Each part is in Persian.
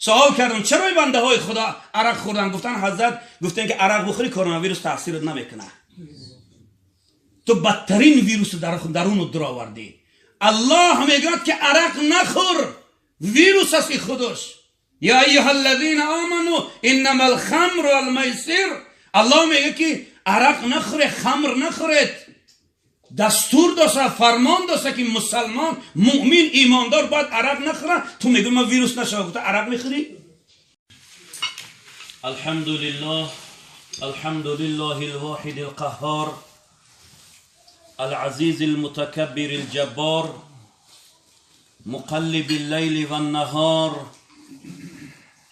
سوال کردم چرا بنده های خدا عرق خوردن؟ گفتن حضرت گفتن که عرق بخوری کرونا ویروس تاثیر نمیکنه. تو بدترین ویروس درون در آوردی. الله میگه که عرق نخور، ویروس است خودش. یا ایها الذین آمنو انما الخمر والمیسر. الله میگه که عرق نخوره، خمر نخورید. دستور داشته، فرمان داشته که مسلمان مؤمن ایماندار باید عرق نخوره. تو میگه ما ویروس نشه، تو عرق میخوری؟ الحمدلله الواحد القهار العزيز المتكبر الجبار مقلب الليل والنهار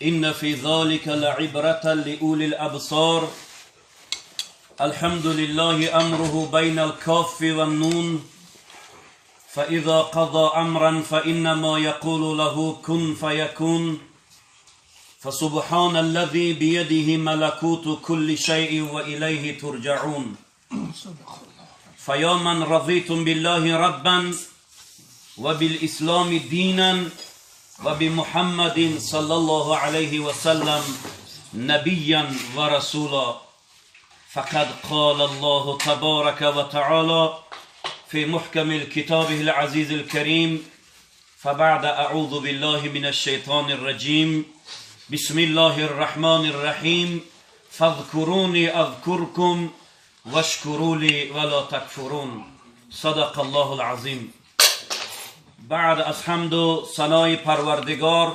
إن في ذلك لعبرة لأولي الأبصار. الحمد لله أمره بين الكاف والنون فإذا قضى أمرا فإنما يقول له كن فيكون. فسبحان الذي بيده ملكوت كل شيء وإليه ترجعون. فيا من رضيتم بالله ربا وبالإسلام دينا وبمحمد صلى الله عليه وسلم نبيا ورسولا فقد قال الله تبارك وتعالى في محكم الكتاب العزيز الكريم فبعد أعوذ بالله من الشيطان الرجيم بسم الله الرحمن الرحيم فاذكروني أذكركم واشكروا لي ولا تكفرون. صدق الله العظيم. بعد از حمد و ثنای پروردگار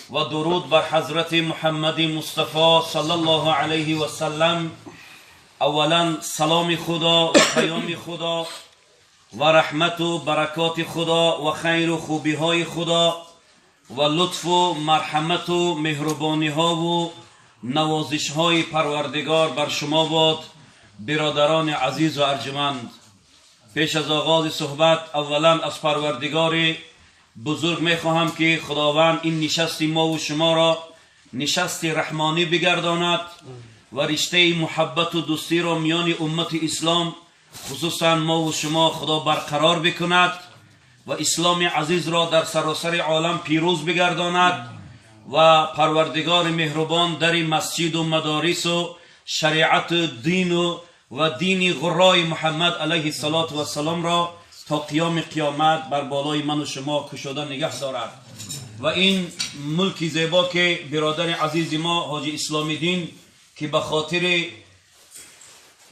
و درود بر حضرت محمد مصطفی صلی الله علیه و سلم، اولا سلام خدا و پیام خدا و رحمت و برکات خدا و خیر و خوبی های خدا و لطف و مرحمت و مهربانی ها و نوازش های پروردگار بر شما باد برادران عزیز و ارجمند. پیش از آغاز صحبت اولا از پروردگار بزرگ میخواهم که خداوند این نشست ما و شما را نشست رحمانی بگرداند و رشته محبت و دوستی را میان امت اسلام خصوصا ما و شما خدا برقرار بکند و اسلام عزیز را در سراسر عالم پیروز بگرداند و پروردگار مهربان در مسجد و مدارس و شریعت دین و دین غرای محمد علیه الصلاة و السلام را تا قیام قیامت بر بالای من و شما کشاده نگه دارد و این ملک زیبا که برادر عزیز ما حاجی اسلامی دین که به خاطر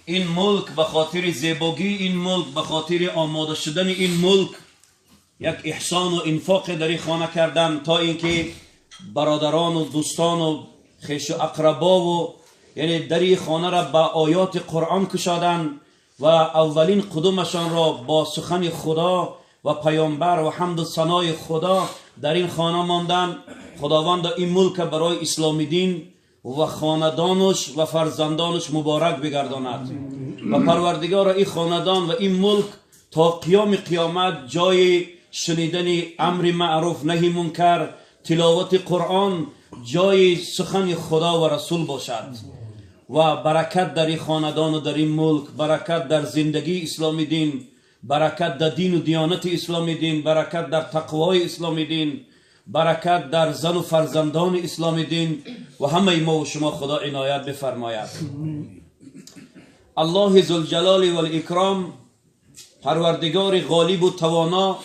این ملک، به خاطر زیباگی این ملک، به خاطر آماده شدن این ملک یک احسان و انفاق در این خانه کردن تا اینکه برادران و دوستان و خویش و اقربا و یعنی در این خانه را با آیات قرآن کشادن و اولین قدومشان را با سخن خدا و پیامبر و حمد و ثنای خدا در این خانه ماندن. خداوند این ملک برای اسلام دین و خاندانش و فرزندانش مبارک بگرداند و پروردگار این خاندان و این ملک تا قیام قیامت جای شنیدن امر معروف نهی منکر، تلاوت قرآن، جای سخن خدا و رسول باشد و برکت در این خاندان و در این ملک، برکت در زندگی اسلامی دین، برکت در دین و دیانت اسلامی دین، برکت در تقوای اسلامی دین، برکت در زن و فرزندان اسلامی دین و همه ما و شما خدا عنایت بفرماید. الله ذوالجلال و الاکرام پروردگار غالب و توانا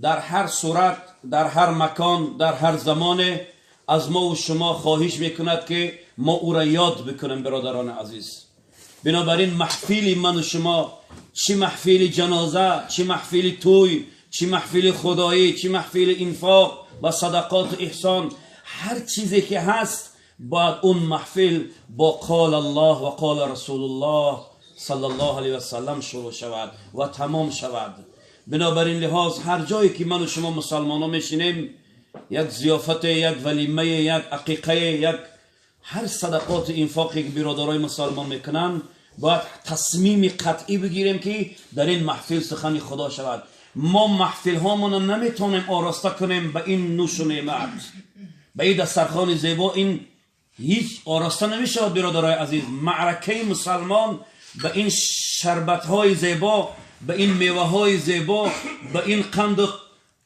در هر صورت، در هر مکان، در هر زمان از ما و شما خواهش میکند که ما او را یاد بکنیم برادران عزیز. بنابراین محفل من و شما، چی محفل جنازه، چی محفل توی، چی محفل خدایی، چی محفل انفاق و صدقات و احسان، هر چیزی که هست باید اون محفل با قال الله و قال رسول الله صلی الله علیه و سلم شروع شود و تمام شود. بنابراین لحاظ هر جایی که من و شما مسلمان ها میشینیم، یک ضیافت، یک ولیمه، یک عقیقه، یک هر صدقات انفاقی که برادرای مسلمان میکنن، باید تصمیم قطعی بگیریم که در این محفل سخن خدا شود. ما محفل هامون نمیتونیم آراسته کنیم به این نوش و نعمت، به این دسترخوان زیبا. این هیچ آراسته نمیشود برادرای عزیز. معرکه مسلمان به این شربت های زیبا، به این میوه های زیبا، به این قند و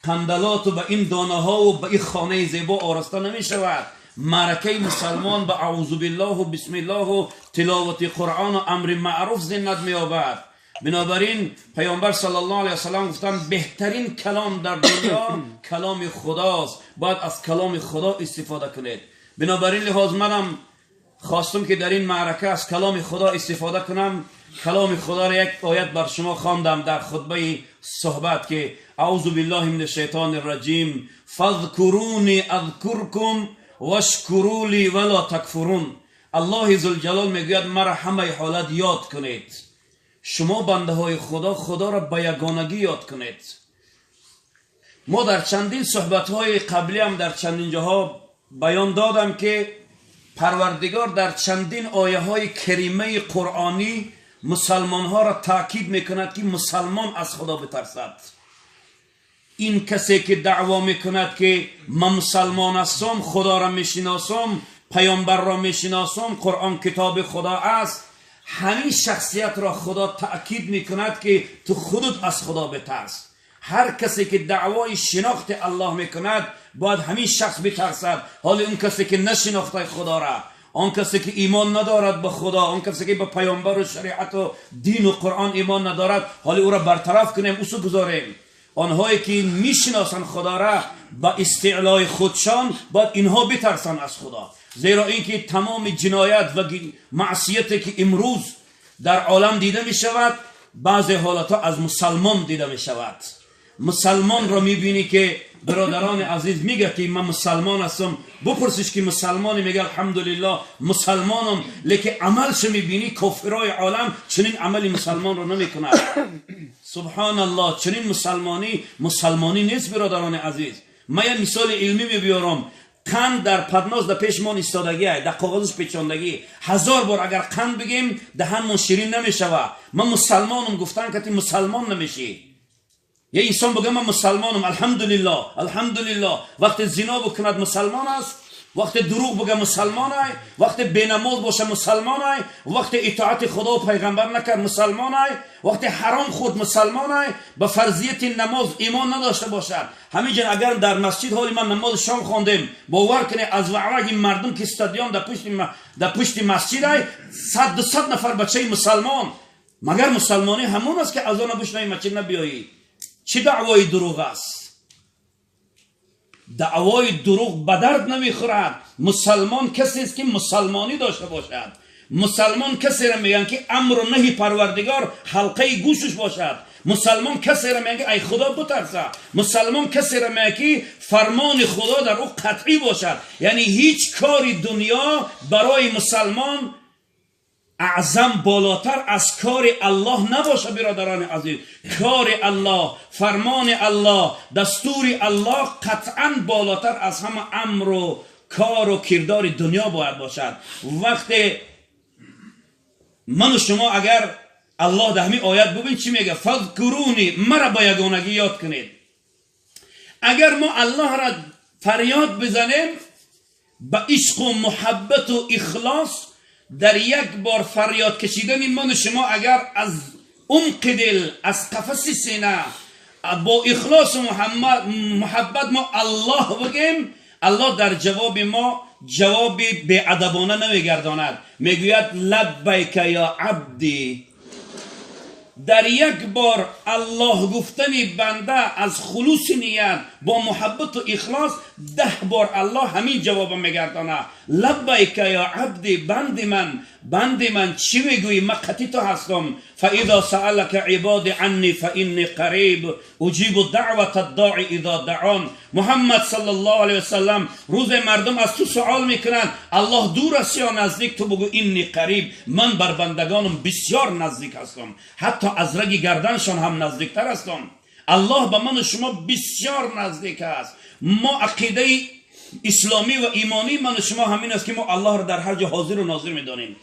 قندلات و به این دانه ها و به این خانه زیبا آراسته نمی شود. معرکه مسلمان به اعوذ بالله و بسم الله و تلاوت قرآن و امر معروف زینت می یابد. بنابراین پیامبر صلی الله علیه وسلم گفتن بهترین کلام در دنیا کلام خداست، باید از کلام خدا استفاده کنید. بنابراین لحاظ منم خواستم که در این معرکه از کلام خدا استفاده کنم. کلام خدا را یک آیت بر شما خواندم در خطبه صحبت که اعوذ بالله من الشیطان الرجیم فاذکرونی اذکرکم واشکروا لی ولا تکفرون. الله ذوالجلال میگوید مرا همه حالت یاد کنید. شما بنده های خدا را به یگانگی یاد کنید. ما در چندین صحبت های قبلی هم در چندین جاها بیان دادم که پروردگار در چندین آیه های کریمه قرآنی مسلمان ها را تاکید میکند که مسلمان از خدا بترسد. این کسی که دعوا میکند که من مسلمان هستم، خدا را میشناسم، پیامبر را میشناسم، قرآن کتاب خدا است، همین شخصیت را خدا تأکید میکند که تو خودت از خدا بترس. هر کسی که دعوای شناخت الله میکند باید همین شخص بترسد. حال اون کسی که نشناخته خدا را، آن کسی که ایمان ندارد به خدا، آن کسی که به پیامبر و شریعت و دین و قرآن ایمان ندارد، حال او را برطرف کنیم، اوسو گذاریم. آنهایی که میشناسن خدا را با استعلای خودشان باید اینها بترسن از خدا. زیرا اینکه تمام جنایت و معصیتی که امروز در عالم دیده می شود بعضی حالات از مسلمان دیده می شود. مسلمان را می بینی که برادران عزیز میگه که من مسلمان هستم، بپرسیش که مسلمانی، میگه الحمدلله مسلمانم، لیکن عملش می بینی کافرای عالم چنین عملی مسلمان را نمی کند. سبحان الله، چنین مسلمانی نیست برادران عزیز. من یه مثال علمی می بیارم. قند در پدناز در پیش ما ایستادگی، در کاغذش پیچاندگی، 1000 بار اگر قند بگیم دهنمون شیرین نمیشوه. من مسلمانم گفتن که مسلمان نمیشی. یه انسان بگه من مسلمانم، الحمدلله الحمدلله، وقت زنا بکند مسلمان است، وقت دروغ بگه مسلمان ای، وقت بینماز باشه مسلمان ای، وقت اطاعت خدا و پیغمبر نکرد مسلمان ای، وقت حرام خود مسلمان ای، به فرضیت نماز ایمان نداشته باشد. همینجا اگر در مسجد حالی من نماز شام خواندم، باور کنه از وعره مردم که استادیوم در پشت مسجد ای 100 نفر بچه مسلمان، مگر مسلمانی همون است که از آن بشنوی مسجد نبیایی؟ چه دعوای دروغ است؟ دعوای دروغ به درد نمیخورد. مسلمان کسی است که مسلمانی داشته باشد. مسلمان کسی را میگن که امر و نهی پروردگار حلقه گوشش باشد. مسلمان کسی را میگن که ای خدا بترسه. مسلمان کسی را میگن که فرمان خدا در او قطعی باشد. یعنی هیچ کاری دنیا برای مسلمان اعظم بالاتر از کار الله نباشه برادران عزیز. کار الله، فرمان الله، دستور الله قطعا بالاتر از همه امر و کار و کردار دنیا باید باشد. وقتی من و شما اگر الله در همین آیت ببین چی میگه، فذکرونی، مرا با یگانگی یاد کنید. اگر ما الله را فریاد بزنیم با عشق و محبت و اخلاص، در یک بار فریاد کشیدن من و شما اگر از عمق دل، از قفس سینه با اخلاص و محبت ما الله بگیم، الله در جواب ما جواب بی‌ادبانه نمیگرداند، میگوید لبیک یا عبدی. در یک بار الله گفتنی بنده از خلوص نیت با محبت و اخلاص 10 بار الله همین جواب میگردانه. لبیک یا عبدی، بند من چی میگویی؟ من قطعی تو هستم. فاذا سألك عبادی عنی فانی قریب اجیب دعوت الداعی اذا دعان. محمد صلی الله علیه وسلم روز مردم از تو سوال میکنن الله دور است یا نزدیک، تو بگو انی قریب، من بر بندگانم بسیار نزدیک هستم، حتی از رگ گردنشان هم نزدیکتر هستم. الله به من و شما بسیار نزدیک است. ما عقیده اسلامی و ایمانی من و شما همین است که ما الله را در هر جا حاضر و ناظر میدانیم.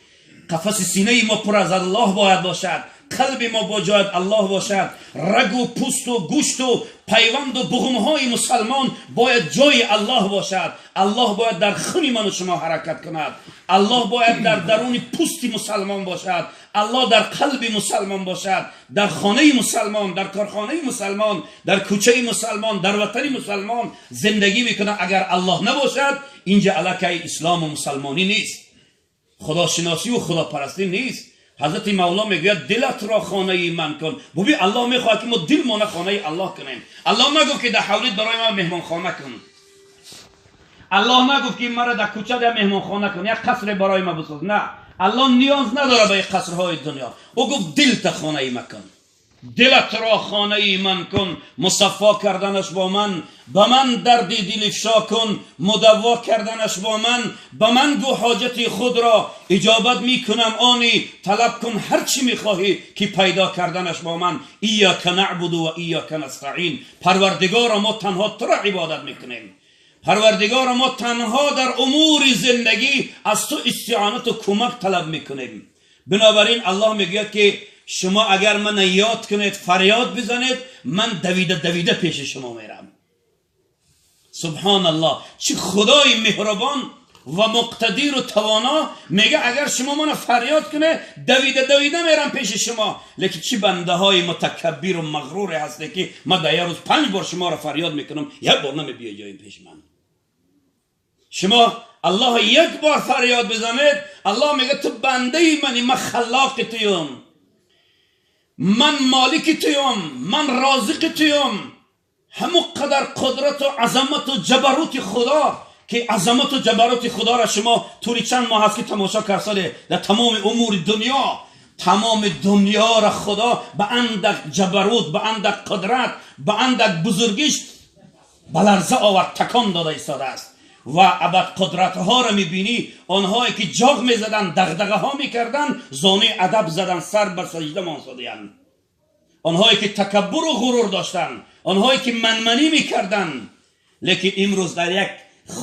قفس سینه ما پر از الله باید باشد، قلب ما با جای الله باشد، رگ و پوست و گوشت و پیوند و بغمهای مسلمان باید جای الله باشد. الله باید در خون من و شما حرکت کند. الله باید در درون پوست مسلمان باشد. الله در قلب مسلمان باشد، در خانه مسلمان، در کارخانه مسلمان، در کوچه مسلمان، در وطن مسلمان زندگی میکنه. اگر الله نباشد اینجا علاقه اسلام و مسلمانی نیست، خداشناسی و خداپرستی نیست. حضرت مولا میگوید دلت را خانه من کن. ببین الله میخواد که ما دل ما خانه الله کنیم. الله نگفت که در حولت برای من مهمان خانه کن. الله نگفت که مرا در کوچه در مهمان خانه کن، یک قصر برای ما بساز. نه، الله نیاز نداره به قصرهای دنیا. او گفت دلت خانه من کن، دلت را خانه من کن. مصفا کردنش با من، به من دردی دل افشا کن. مدوا کردنش با من، به من گو حاجت خود را اجابت میکنم آنی. طلب کن هر چی میخواهی که پیدا کردنش با من. ایاک نعبد و ایاک نستعین. پروردگار ما تنها تو را عبادت میکنیم. پروردگار ما تنها در امور زندگی از تو استعانت و کمک طلب میکنیم. بنابراین الله میگه که شما اگر من یاد کنید، فریاد بزنید، من دویده دویده پیش شما میرم. سبحان الله، چه خدای مهربان و مقتدر و توانا. میگه اگر شما من فریاد کنه دویده دویده میرم پیش شما. لیکن چه بنده های متکبر و مغرور هسته که من در یک روز 5 بار شما را فریاد میکنم، یک بار نمیبیه جای پیش من. شما الله یک بار فریاد بزنید، الله میگه تو بنده منی، من خلاق تویم، من مالک تویم، من رازق تویم. همو قدر قدرت و عظمت و جبروت خدا، که عظمت و جبروت خدا را شما طوری چند ماه هست که تماشا کرده در تمام امور دنیا. تمام دنیا را خدا به اندک جبروت، به اندک قدرت، به اندک بزرگیش بلرزه آورد، تکان داده ایستاده است. و ابد قدرت ها را میبینی، آنهایی که جاغ میزدن، دغدغه ها میکردن، زانوی ادب زدن، سر بر سجده مانسادیان. آنهایی که تکبر و غرور داشتن، آنهایی که منمنی میکردن، لیکن امروز در یک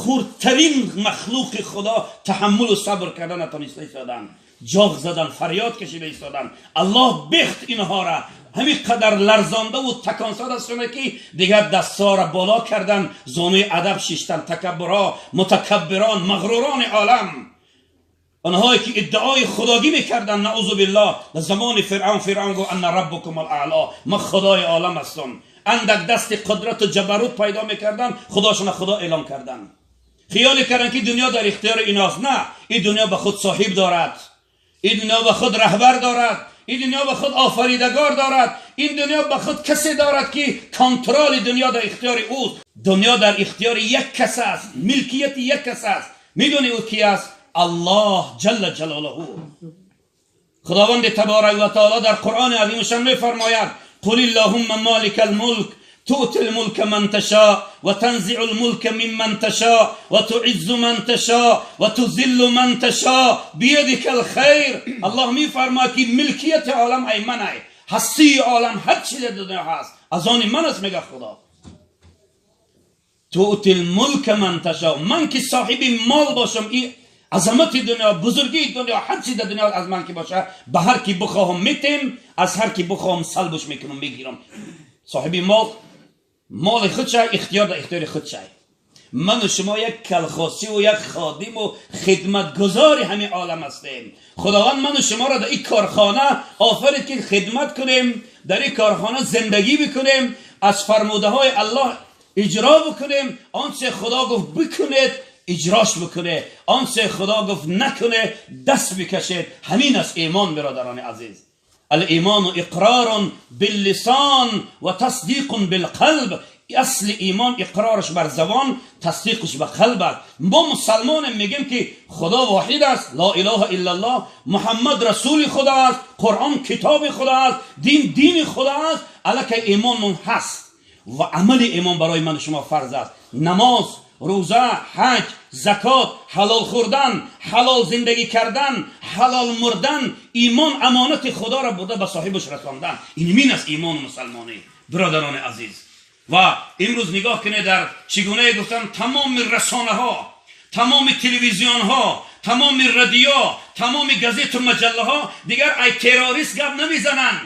خردترین مخلوق خدا تحمل و صبر کردن نتونسته ایستادن، جاغ زدن، فریاد کشیده ایستادن. الله بخت اینها را همین قدر لرزانده و تکانساده است که دیگر دستا را بالا کردن، زانوی ادب شیشتن. تکبرها، متکبران، مغروران عالم، آنهایی که ادعای خدایی میکردن، نعوذ بالله، در زمان فرعون گفت ان ربکم الاعلی، من خدای عالم هستم. اندک دست قدرت و جبروت پیدا میکردن، خداشون خدا اعلام کردن. خیال کردن که دنیا در اختیار ایناست. نه، این دنیا به خود صاحب دارد، این دنیا به خود رهبر دارد، این دنیا به خود آفریدگار دارد، این دنیا به خود کسی دارد که کنترل دنیا در اختیار اوست. دنیا در اختیار یک کس است، ملکیت یک کس است. میدونی او کی است؟ الله جل جلاله. خداوند تبارک و تعالی در قرآن عظیم شان میفرماید قل اللهم مالک الملک تؤتي الملك من تشاء وتنزع الملك ممن تشاء وتعز من تشاء وتذل من تشاء بيدك الخير. الله میفرماید که ملکیت عالم ای من، ای هستی عالم، هر چیز در دنیا هست از آن من است. میگه خدا تؤتي الملك من تشاء، من که صاحب مال باشم، این عظمت دنیا، بزرگی دنیا، هر چیز در دنیا از من که باشه، به هر کی بخواهم میتم، از هر کی بخواهم سلبش میکنم، میگیرم. صاحب مال خود شای، اختیار در اختیار خود شای. من و شما یک کلخاصی و یک خادم و خدمتگزار همین عالم هستیم. خداوند من و شما را در این کارخانه آفرید که خدمت کنیم، در این کارخانه زندگی بکنیم، از فرموده های الله اجرا بکنیم. آنچه خدا گفت بکنید اجراش بکنه، آنچه خدا گفت نکنه دست بکشید. همین است ایمان برادران عزیز. الایمان اقرار باللسان و تصدیق بالقلب. اصل ایمان اقرارش بر زبان، تصدیقش به قلب است. ما مسلمان میگیم که خدا واحد است، لا اله الا الله، محمد رسول خدا است، قرآن کتاب خدا است، دین خدا است. الکه ایمان هست و عمل ایمان برای من شما فرض است. نماز، روزه، حج، زکات، حلال خوردن، حلال زندگی کردن، حلال مردن، ایمان امانت خدا را بوده به صاحبش رساندن. این مین است ایمان مسلمانی برادران عزیز. و امروز نگاه کنید در چگونه گفتم تمام رسانه ها، تمام تلویزیون ها، تمام رادیو، تمام گازیت و مجله ها دیگر ای تروریست گپ نمیزنن،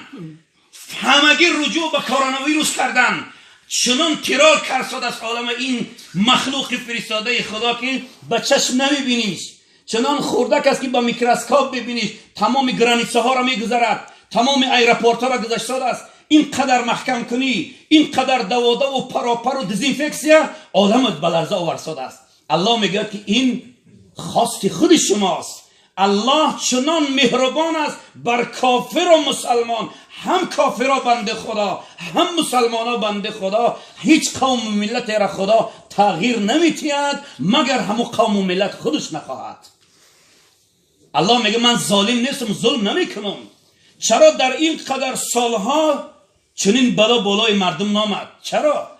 همگی رجوع به کرونا ویروس کردن. چنان تیرار کرد از عالم این مخلوق فرستاده خدا که به چشم نمیبینیش، چنان خوردک است که با میکروسکوپ ببینیش، تمام گرانیسه ها را میگذرد، تمام ایرپورت ها را گذشته است. اینقدر محکم کنی، اینقدر دواده و پراپر و دزینفکسیا آدمت به لرزه آورساده است. الله میگه که این خواست خود شماست. الله چنان مهربان است بر کافر و مسلمان، هم کافرها بنده خدا، هم مسلمانها بنده خدا. هیچ قوم و ملت را خدا تغییر نمیتید مگر همون قوم و ملت خودش نخواهد. الله میگه من ظالم نیستم، ظلم نمیکنم. چرا در این قدر سالها چنین بلا بالای مردم نامد؟ چرا؟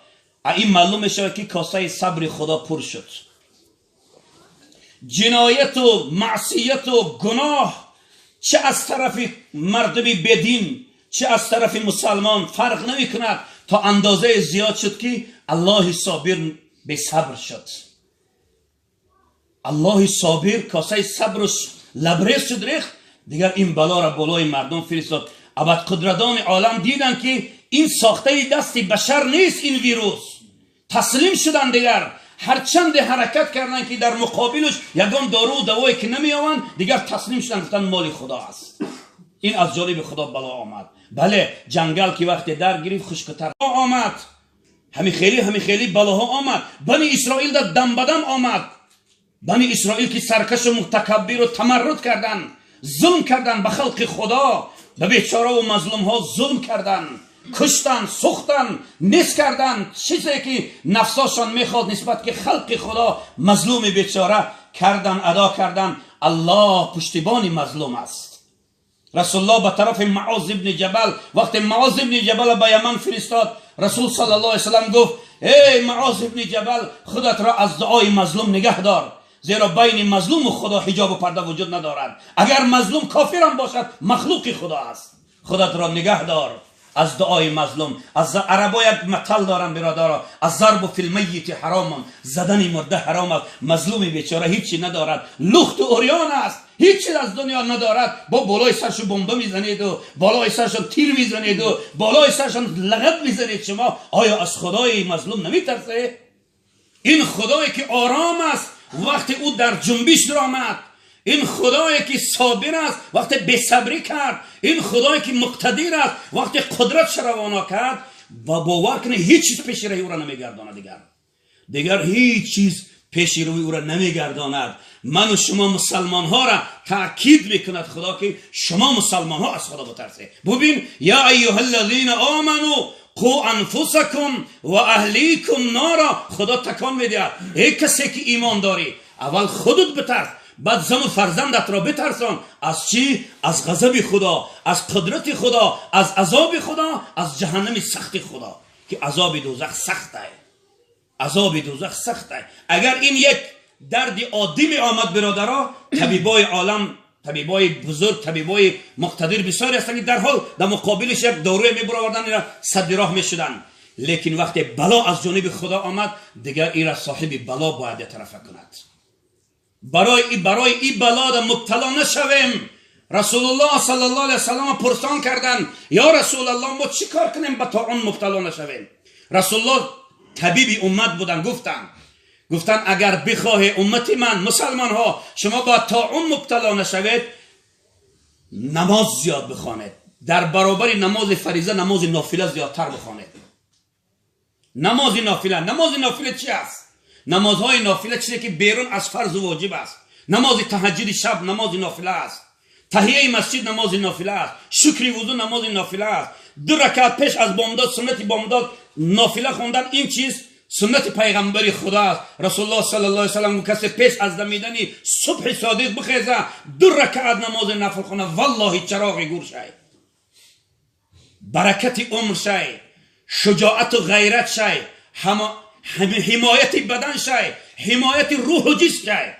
این معلوم میشه که کاسه صبر خدا پر شد. جنایت و معصیت و گناه چه از طرف مردم بدین چه از طرف مسلمان فرق نمی کند، تا اندازه زیاد شد که الله صابر به صبر شد. الله صابر کاسه صبرش لبریز شد ریخت، دیگر این بلا را بالای مردم فرستاد. ابد قدرتان عالم دیدن که این ساخته دست بشر نیست، این ویروس. تسلیم شدن دیگر، هرچند حرکت کردن که در مقابلش یگان دارو و دوایی که نمی آوند، دیگر تسلیم شدن گفتن مال خدا است. این از جانب خدا بلا آمد. بله جنگل که وقتی در گرفت خشکتر آمد، همی خیلی بلاها آمد. بنی اسرائیل در دم بدم آمد. بنی اسرائیل که سرکش و متکبر و تمرد کردن، ظلم کردن به خلق خدا، به بیچاره و مظلوم ها ظلم کردن، کشتن، سوختن، نیست کردن چیزی که نفساشان میخواد نسبت که خلق خدا مظلوم بیچاره کردن، ادا کردن. الله پشتیبان مظلوم است. رسول الله به طرف معاذ ابن جبل، وقتی معاذ ابن جبل به یمن فرستاد، رسول صلی الله علیه وسلم گفت ای معاذ ابن جبل خودت را از دعای مظلوم نگه دار، زیرا بین مظلوم و خدا حجاب و پرده وجود ندارد. اگر مظلوم کافر هم باشد مخلوق خدا است. خودت را نگه دار از دعای مظلوم. از عربا یک مثل دارن برادرها، از ضرب فی المیت حرام، زدن مرده حرام است. مظلوم بیچاره هیچی ندارد، لخت و عریان است، هیچی از دنیا ندارد. با بالای سرش بمب میزنید و بالای سرش تیر میزنید و بالای سرش لغت میزنید. شما آیا از خدای مظلوم نمیترسه؟ این خدایی که آرام است وقتی او در جنبش درآمد، این خدایی که صابر است وقتی بصبری کرد، این خدایی که مقتدر است وقتی قدرت روانا کرد، و باور کنه هیچ چیز پیش روی او را نمیگرداند. دیگر هیچ چیز پیش روی او را نمیگرداند. من و شما مسلمان ها را تأکید میکند خدا که شما مسلمان ها از خدا بترسید. ببین یا ایها الذین آمنو قو انفسکم و اهلیکم نارا. خدا تکان میده ای کسی که ایمان داری اول خودت بترس، بعد زن و فرزندت را بترسان. از چی؟ از غضب خدا، از قدرت خدا، از عذاب خدا، از جهنم سخت خدا که عذاب دوزخ سخت است. عذاب دوزخ سخت است. اگر این یک درد عادی می آمد برادرها، طبیبای عالم، طبیبای بزرگ، طبیبای مقتدر بسیاری هستند که در حال در مقابلش یک داروی می برآوردن، صد راه می شدن. لیکن وقتی بلا از جانب خدا آمد، دیگر این را صاحب بلا باید طرف کند. برای این بلا در مبتلا نشویم. رسول الله صلی الله علیه وسلم پرسان کردند یا رسول الله ما چی کار کنیم به طاعون مبتلا نشویم؟ رسول الله طبیب امت بودن، گفتن اگر بخواه امت من مسلمان ها شما با طاعون مبتلا نشوید، نماز زیاد بخوانید، در برابر نماز فریضه نماز نافله زیادتر بخوانید. نماز نافله چی است؟ نمازهای نافله چیزی که بیرون از فرض و واجب است. نماز تهجد شب نماز نافله است، تحیه مسجد نماز نافله است، شکر وضو نماز نافله است، 2 رکعت پیش از بامداد سنت بامداد نافله خوندن، این چیز سنت پیغمبر خدا است. رسول الله صلی الله علیه و سلم کسی پیش از دمیدن صبح صادق بخیزه 2 رکعت نماز نفل خونه، والله چراغ گور شای، برکت عمر شای، شجاعت و غیرت شای، حمایت بدن شای، حمایت روح و جسم شای.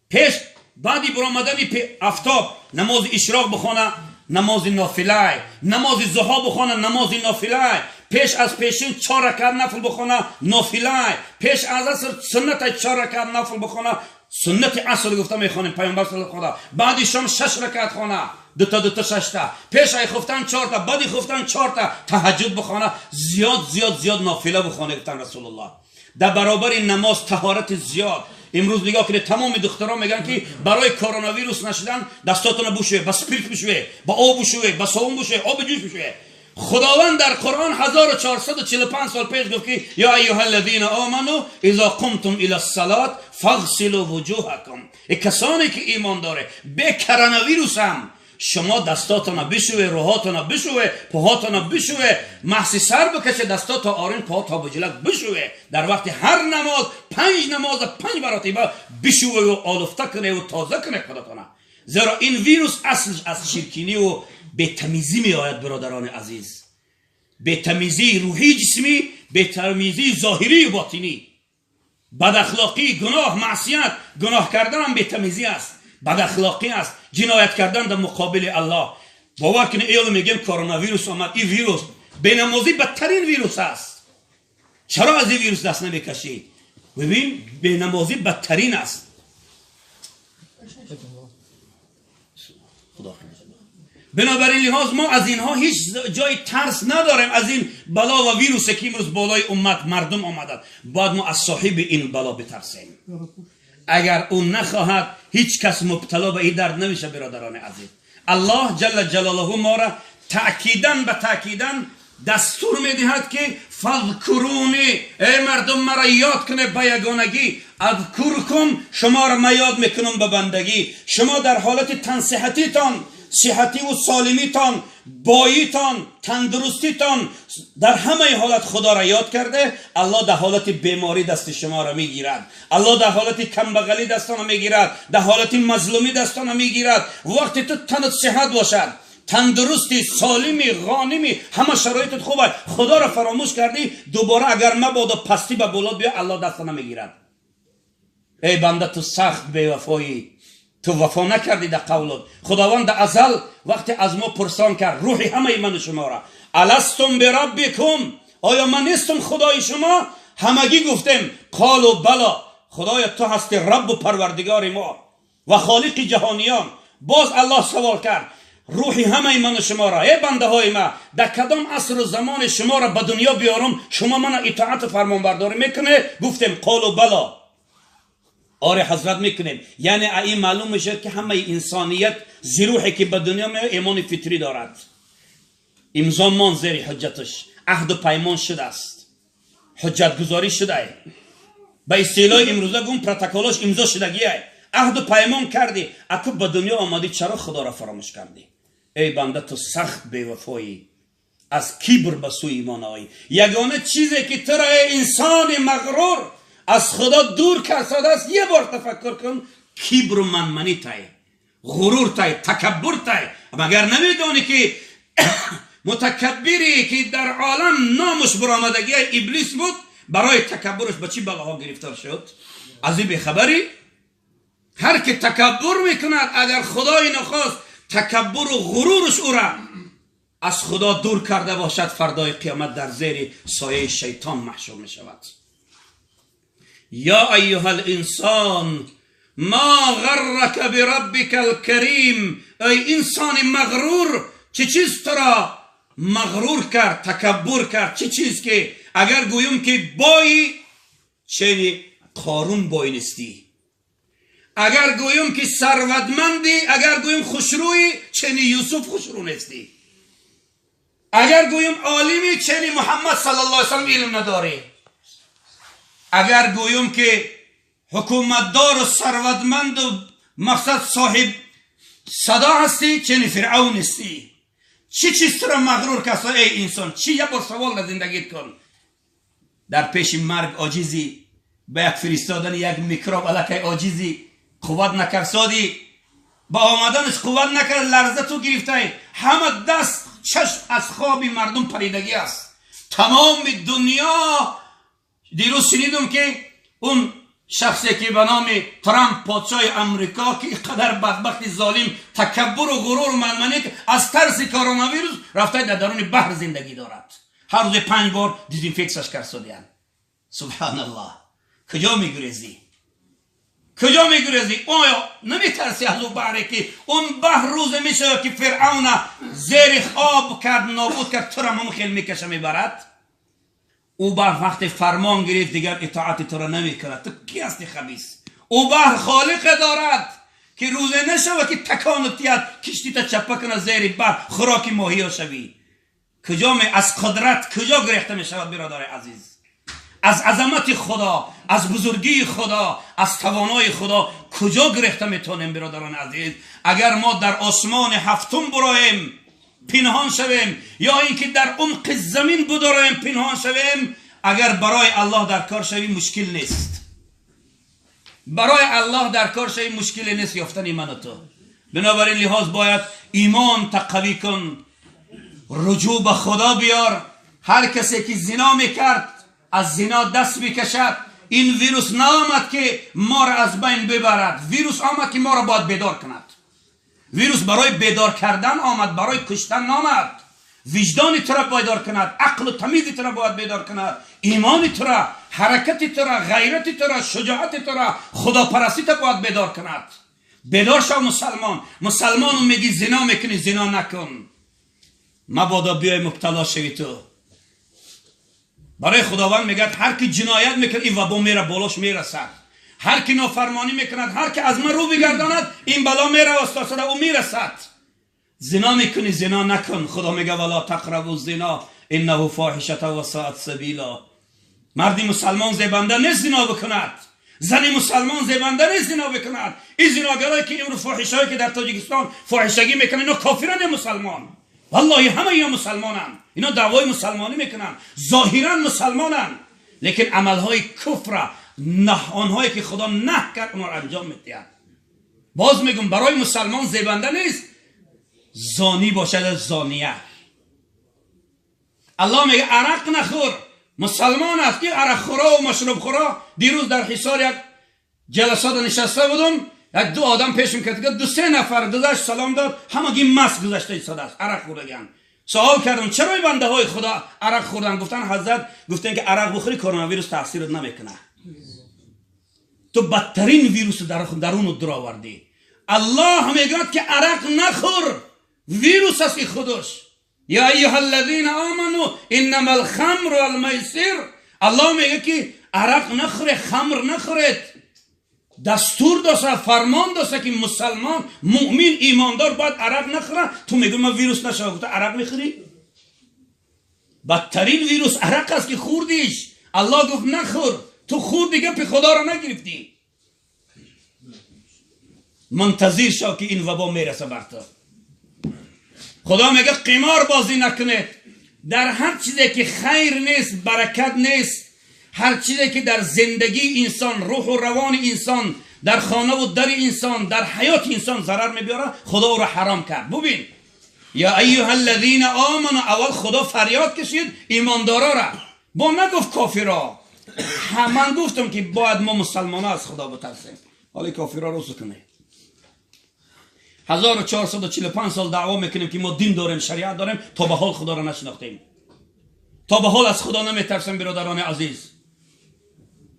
پیش بعدی برآمدن آفتاب نماز اشراق بخونه نماز نافله، نماز ضحی بخونه نماز نافله، پیش از پیشین 4 رکعت نفل بخونه نافله، پیش از عصر سنت 4 رکعت نفل بخونه سنت عصر گفته میخوانیم پیامبر صلی الله علیه و بعد شام 6 رکعت خونه دو تا 6 تا، پیش ای خفتن 4 تا، بعد خفتن 4 تا تهجد بخونه، زیاد نافله بخونه گفتن رسول الله. در برابر نماز طهارت زیاد. امروز نگاه کنید تمام دخترها میگن که برای کرونا ویروس نشدن دستاتون بشویه، با اسپریت بشویه، با آب بشویه، با صابون بشویه، آب جوش بشویه. خداوند در قرآن 1445 سال پیش گفت که یا ایها الذین آمنو اذا قمتم الى الصلاة فاغسلوا وجوهکم. کسانی که ایمان داره به کرونا ویروس هم شما دستاتون بشویه، روحاتون بشویه، پاهاتون بشویه، محض سر بکشه، دستات تا آرین، پا تا بجلک بشویه. در وقت هر نماز 5 نماز 5 مرتبه بشویه و آلفته کنه و تازه کنه خودتون. زیرا این ویروس اصلش از شرکینی و بی‌تمیزی می آید برادران عزیز. بی‌تمیزی روحی جسمی، بی‌تمیزی ظاهری و باطنی. بد اخلاقی، گناه، معصیت، گناه کردن هم بی‌تمیزی است، بد اخلاقی است، جنایت کردن در مقابل الله. باور کنید ایالو میگم کرونا ویروس آمد، این ویروس بینمازی بدترین ویروس است. چرا از این ویروس دست نمیکشید؟ ببین بینمازی بدترین است. بنابراین لحاظ ما از اینها هیچ جای ترس نداریم، از این بلا و ویروسی که امروز بالای امت مردم آمدند. باید ما از صاحب این بلا بترسیم. اگر اون نخواهد هیچ کس مبتلا به این درد نمیشه. برادران عزیز، الله جل جلاله ما را تأکیداً دستور میدهد که فذکرونی، ای مردم مرا یاد کنه به یگانگی، اذکرکم، شما را من یاد میکنم به بندگی. شما در حالت تن صحتی و سالمیتان، باییتان، تندرستیتان، در همه حالت خدا را یاد کرده. الله در حالت بیماری دست شما را میگیرد، الله در حالت کمبغلی دستان میگیرد، در حالت مظلومی دستان میگیرد. وقتی تو تنت صحت باشد، تندرستی، سالمی، غانمی، همه شرایطت خوبه، خدا را فراموش کردی، دوباره اگر مبادا پستی به بولاد بیا، الله دستان میگیرد. ای بنده تو سخت بی‌وفایی، تو وفا نکردی در قولت. خداوند در ازل وقتی از ما پرسان کرد، روحی همه من و شما را، الستم بربکم، آیا من نیستم خدای شما؟ همگی گفتیم قالوا بلا، خدای تو هستی رب و پروردگار ما و خالق جهانیان. باز الله سوال کرد، روحی همه من و شما را، ای بنده های من، در کدام عصر و زمان شما را به دنیا بیارم شما من اطاعت فرمانبرداری میکنه؟ گفتیم قالوا بلا، آره حضرت میکنیم. یعنی این معلوم میشه که همه انسانیت زیروحی که به دنیا میاد ایمان فطری دارد. امضا مان زیر حجتش، عهد و پیمان شده است، حجت گذاری شده، به اصطلاح امروزه گم پروتکلش امضا شدگیه، عهد و پیمان کردی، اکو به دنیا آمدی چرا خدا را فراموش کردی؟ ای بنده تو سخت بی‌وفایی، از کبر به سوی ایمان آیی. یگانه چیزی که تو را انسان مغرور از خدا دور کرده است، یه بار تفکر کن، کبر و منمنی تای، غرور تای، تکبر تای. مگر نمیدانی که متکبری که در عالم نامش برآمدگی ابلیس بود، برای تکبرش به چی بلاها گرفتار شد؟ از این بخبری؟ هر که تکبر میکند اگر خدای نخواست تکبر و غرورش او را از خدا دور کرده باشد، فردای قیامت در زیر سایه شیطان محشور میشود. یا ایها الانسان ما غرک بربک الکریم، ای انسان مغرور، چه چیز تو را مغرور کرد، تکبر کرد؟ چه چیز که اگر گویم که بایی چنی قارون بای نیستی، اگر گویم که ثروتمندی، اگر گویم خوشرویی چنی یوسف خوشرو نیستی، اگر گویم عالمی چنی محمد صلی الله علیه وسلم علم نداری، اگر گویم که حکومتدار و ثروتمند و مقصد صاحب صدا هستی چنی فرعون هستی. چی چیز تو را مغرور کسا ای انسان؟ چی؟ یه بار سوال در زندگیت کن. در پیش مرگ عاجزی، به یک فرستادن یک میکروب علاقه عاجزی، قوت نکرسادی، با آمدنش قوت نکرد، لرزه تو گرفته، همه دست چشم از خواب مردم پریدگی است. تمام دنیا، دیروز شنیدم که اون شخصی که به نام ترامپ پادشاه امریکا که قدر بدبخت ظالم، تکبر و غرور و منمنی، از ترس کرونا ویروس رفته در درون بحر زندگی دارد. هر روز 5 بار دیزینفکسش کردن. سبحان الله. کجا میگریزی؟ کجا میگریزی؟ آیا نمیترسی از اون بحری که اون بحر روز میشه که فرعون زیر خواب کرد نابود کرد تو را ممخیل میکشه میبرد؟ او بحر وقت فرمان گرفت دیگر اطاعت تو را نمیکند. تو کی هستی خبیث؟ او بحر خالق دارد که روزه نشوه که تکانتیت کشتی تا چپه کنه زیر بحر خوراک ماهی ها شوی. کجا از قدرت کجا گرفته می شود برادر عزیز؟ از عظمت خدا، از بزرگی خدا، از توانای خدا کجا گرفته میتونیم برادران عزیز؟ اگر ما در آسمان هفتم برایم پنهان شویم یا اینکه در عمق زمین بداریم پنهان شویم، اگر برای الله در کار شویم مشکل نیست. برای الله در کار شویم مشکل نیست یافتن من و تو. بنابراین لحاظ باید ایمان تقوی کن، رجوع به خدا بیار. هر کسی که زنا میکرد از زنا دست میکشد. این ویروس نآمد که ما را از بین ببرد، ویروس آمد که ما را باید بیدار کند. ویروس برای بیدار کردن آمد، برای کشتن نآمد. وجدان تو را بیدار کند، عقل و تمیز تو را باید بیدار کند، ایمان تو را، حرکت تو را، غیرت تو را، شجاعت تو را، خداپرستی تو باید بیدار کند. بیدار شو مسلمان. مسلمان میگی زنا میکنی، زنا نکن، مبادا بیای مبتلا شوی تو. برای خداوند میگه هر کی جنایت میکنه این وبا میره بالاش میرسد. هر کی نافرمانی میکند، هر کی از من رو بگرداند این بلا میره واسه او میرسد. زنا میکنی، زنا نکن. خدا میگه ولا تقربوا الزنا انه فاحشه و ساءت سبیلا. مردی مسلمان زیبنده نیست زنا بکند، زنی مسلمان زیبنده نیست زنا بکند. این زناگرایی که امروز فاحشه‌ای که در تاجیکستان فاحشگی میکنن اینا کافرن یا مسلمان؟ والله همه اینا مسلمانن، اینا دعوای مسلمانی میکنن، ظاهرا مسلمانن، لیکن عملهای کفر آنهایی که خدا نه کرد اونها را انجام میدهند. باز میگم برای مسلمان زیبنده نیست زانی باشد زانیه. الله میگه عرق نخور. مسلمان است که عرق خورا و مشروب خورا. دیروز در حصار یک جلسات نشسته بودم، یک دو آدم پیشم کرد که 2-3 نفر گذشت سلام داد، همگی مست گذشته ایستاده است، عرق خوردن. سوال کردم چرا این بنده های خدا عرق خوردن؟ گفتن حضرت گفتن که عرق بخوری کرونا ویروس تاثیرت نمیکنه. تو بدترین ویروس درون در آوردی. الله میگه که عرق نخور، ویروس است خودش. یا ایها الذین آمنو انما الخمر والمیسر. الله میگه که عرق نخوره، خمر نخورید. دستور داشته، فرمان داشته که مسلمان مؤمن ایماندار باید عرق نخوره. تو میگه من ویروس نشوه، گفت عرق میخوری؟ بدترین ویروس عرق است که خوردیش. الله گفت نخور، تو خود دیگه پی خدا را نگرفتی. منتظر شو که این وبا میرسه بر تو. خدا میگه قمار بازی نکنید. در هر چیزی که خیر نیست، برکت نیست، هر چیزی که در زندگی انسان، روح و روان انسان، در خانه و در انسان، در حیات انسان ضرر میبیاره، خدا او را حرام کرد. ببین یا ایها الذین آمنوا، اول خدا فریاد کشید ایماندارا را، با نگفت کافرا. من گفتم که باید ما مسلمان ها از خدا بترسیم، حالا کافرا رو سکنه. 1445 سال دعوا میکنیم که ما دین داریم، شریعت داریم، تا به حال خدا را نشناختیم، تا به حال از خدا نمیترسیم. برادران عزیز،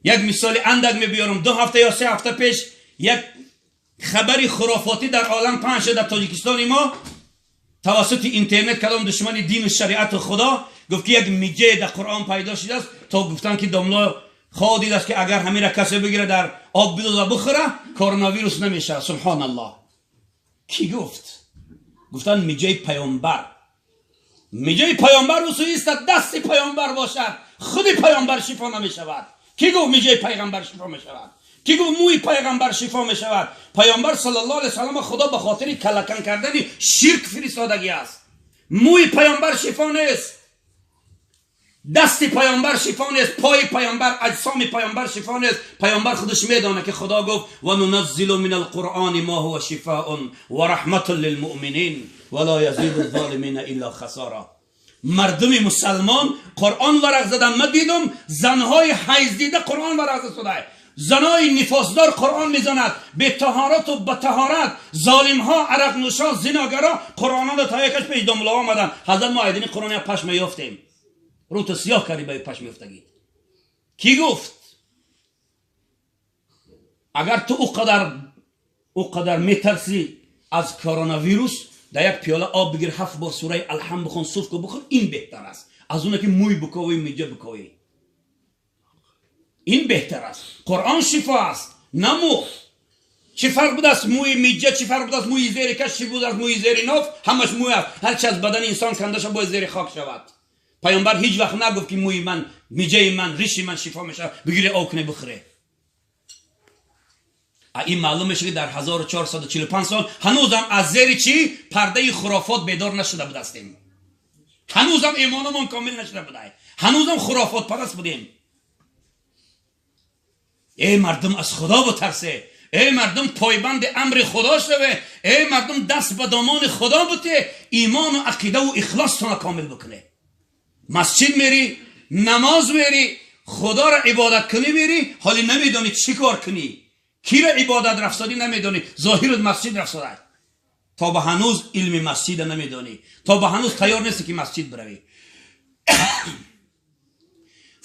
یک مثال اندک میبیارم. 2 هفته یا 3 هفته پیش یک خبری خرافاتی در عالم پخش شد. در تاجیکستان ما توسط اینترنت کدام دشمن دین و شریعت و خدا گفت که یک میجه در قرآن پیدا شده است، تا گفتن که داملا خادی است که اگر همین را کسی بگیره در آب بدوزه بخوره کرونا ویروس نمیشه. سبحان الله. کی گفت؟ گفتن میجه پیامبر. میجه پیامبر رسولی است، دست پیامبر باشد خود پیامبر شفا نمیشود. کی گفت میجه پیغمبر شفا میشود؟ کی گفت موی پیغمبر شفا میشود؟ پیامبر صلی الله علیه و سلم خدا به خاطر کلکن کردن شرک فرستادگی است. موی پیامبر شفا نیست، دست پیامبر شفا نیست، پای پیامبر، اجسام پیامبر شفا نیست. پیامبر خودش میدانه که خدا گفت و ننزل من القرآن ما هو شفاء و رحمت للمؤمنین ولا یزید الظالمین الا خسارا. مردم مسلمان قرآن ورق زدن. من دیدم زنهای حیض دیده قرآن ورق زده، زنای نفاسدار قرآن میزند، به طهارت و به طهارت. ظالم ها، عرق نوشان، زناگرا قرآن را تا یکش پیش دنبال آمدن. حضرت ما ایدین قرآن یا پشم یافتیم. روت سیاه کردی به پشم افتگید. کی گفت؟ اگر تو اقدر میترسی از کرونا ویروس، در یک پیاله آب بگیر 7 بار سوره الحمد بخون، صوف کو بخون، این بهتر است از اون که موی بکوی میجه بکوی. این بهتر است. قرآن شفا است، نمو. چه فرق بود از موی میجه، چه فرق بود از موی زیر کش، چه بود از موی زیر ناف؟ همش موی است. هر چه از بدن انسان کنده شد باید زیر خاک شود. پیامبر هیچ وقت نگفت که موی من، میجه من، ریش من شفا میشه بگیره آکنه بخوره. این معلوم میشه که در 1445 سال هنوزم از زیر چی پرده خرافات بیدار نشده بود هستیم. هنوزم ایمانمون کامل نشده بوده. هنوزم خرافات پرست بودیم. ای مردم از خدا بترسه. ای مردم پایبند امر خدا شوه. ای مردم دست به دامان خدا بته. ایمان و عقیده و اخلاص تون کامل بکنه. مسجد میری، نماز میری، خدا را عبادت کنی میری، حالی نمیدونی چی کار کنی، کی را عبادت رفسادی نمیدونی، ظاهر مسجد رفساده، تا به هنوز علم مسجد نمیدونی، تا به هنوز تیار نیستی که مسجد بروی.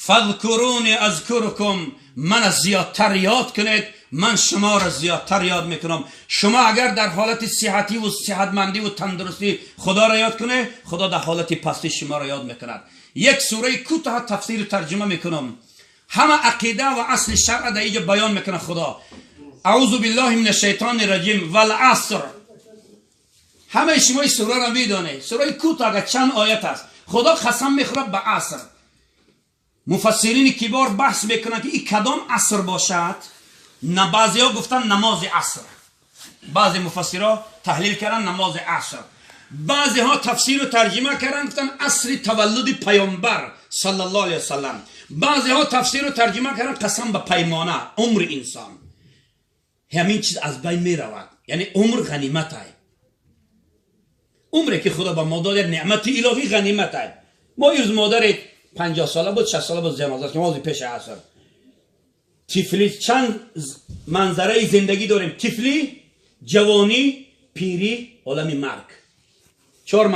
فذکرونی اذکرکم، من زیادتر یاد کنید، من شما را زیادتر یاد میکنم. شما اگر در حالت صحتی و صحتمندی و تندرستی خدا را یاد کنه، خدا در حالت پستی شما را یاد میکند. یک سوره کوتاه تفسیر و ترجمه میکنم. همه عقیده و اصل شرع در اینجا بیان میکنه خدا. اعوذ بالله من الشیطان الرجیم والعصر. همه شما این سوره را میدونه. سوره کوتاه اگر چند آیت است. خدا قسم میخوره به عصر. مفسرین کبار بحث میکنن که این کدام عصر باشد. نه بعضی ها گفتن نماز عصر، بعضی مفسرها تحلیل کردن نماز عصر، بعضی ها تفسیر و ترجمه کردن گفتن عصر تولد پیامبر صلی الله علیه وسلم، بعضی ها تفسیر و ترجمه کردن قسم به پیمانه عمر انسان. همین چیز از بین می رود. یعنی عمر غنیمت است. عمری که خدا به ما داده نعمت الهی غنیمت است. ما یوز مادر 50 ساله بود، 60 ساله بود جنازه که نماز پیش عصر. طفلی چند منظره زندگی داریم: طفلی، جوانی، پیری، عالم مرگ. 4